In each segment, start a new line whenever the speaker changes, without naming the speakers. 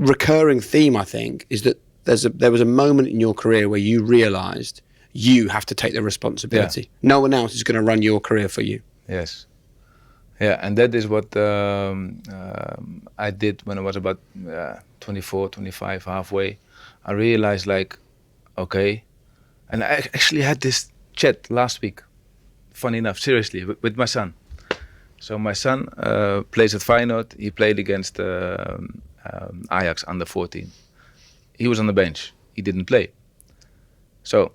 recurring theme, I think, is that there was a moment in your career where you realised you have to take the responsibility. Yeah. No one else is going to run your career for you.
Yes. Yeah, and that is what I did when I was about 24, 25, halfway. I realized, like, okay, and I actually had this chat last week, funny enough, seriously, with my son. So my son plays at Feyenoord. He played against Ajax under 14. He was on the bench. He didn't play. So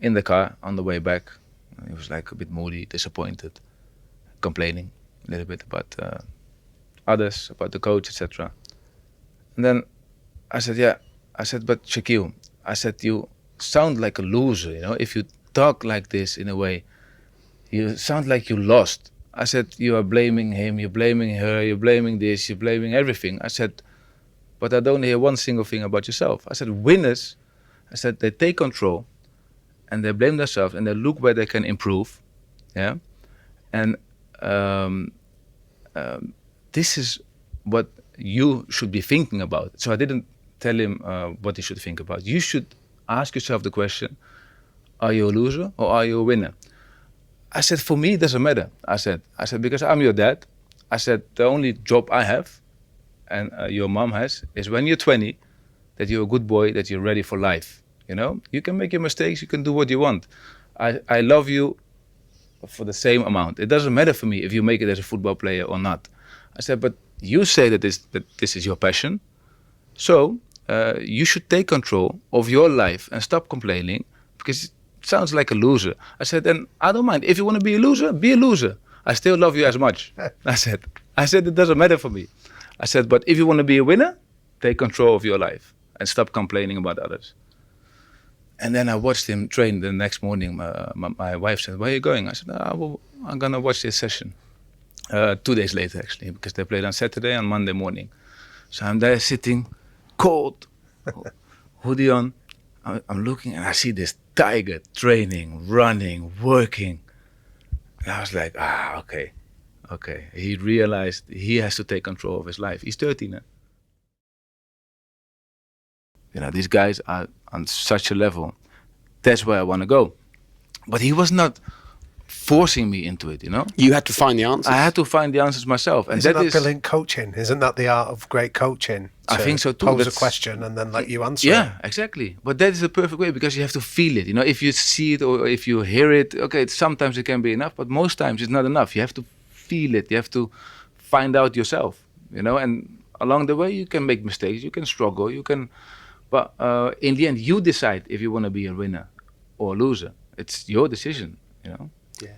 in the car on the way back, he was like a bit moody, disappointed, complaining a little bit about others, about the coach, etc. And then I said, yeah. I said, but Shaquille, I said, you sound like a loser, you know, if you talk like this in a way, you sound like you lost. I said, you are blaming him, you're blaming her, you're blaming this, you're blaming everything. I said, but I don't hear one single thing about yourself. I said, winners, I said, they take control and they blame themselves and they look where they can improve. Yeah. And this is what you should be thinking about. So I didn't tell him what he should think about. You should ask yourself the question, are you a loser or are you a winner? I said, for me, it doesn't matter. I said, because I'm your dad. I said, the only job I have and your mom has is when you're 20, that you're a good boy, that you're ready for life. You know, you can make your mistakes, you can do what you want. I love you for the same amount. It doesn't matter for me if you make it as a football player or not. I said, but you say that this is your passion. So you should take control of your life and stop complaining, because it sounds like a loser. I said, and I don't mind. If you want to be a loser, be a loser. I still love you as much. I said, it doesn't matter for me. I said, but if you want to be a winner, take control of your life and stop complaining about others. And then I watched him train the next morning. My wife said, where are you going? I said, I'm going to watch this session. 2 days later, actually, because they played on Saturday and Monday morning. So I'm there sitting, cold, hoodie on. I'm looking and I see this tiger training, running, working. And I was like, okay. He realized he has to take control of his life. He's 13 now. You know, these guys are on such a level. That's where I want to go. But he was not forcing me into it, you know?
You had to find the answers.
I had to find the answers myself. And
Isn't that brilliant coaching? Isn't that the art of great coaching?
I think so too.
Pose a question and then let you answer it.
Yeah, exactly. But that is the perfect way, because you have to feel it. You know, if you see it or if you hear it, okay, sometimes it can be enough, but most times it's not enough. You have to feel it. You have to find out yourself, you know? And along the way, you can make mistakes, you can struggle, you can... But in the end, you decide if you want to be a winner or a loser. It's your decision, you know?
Yeah.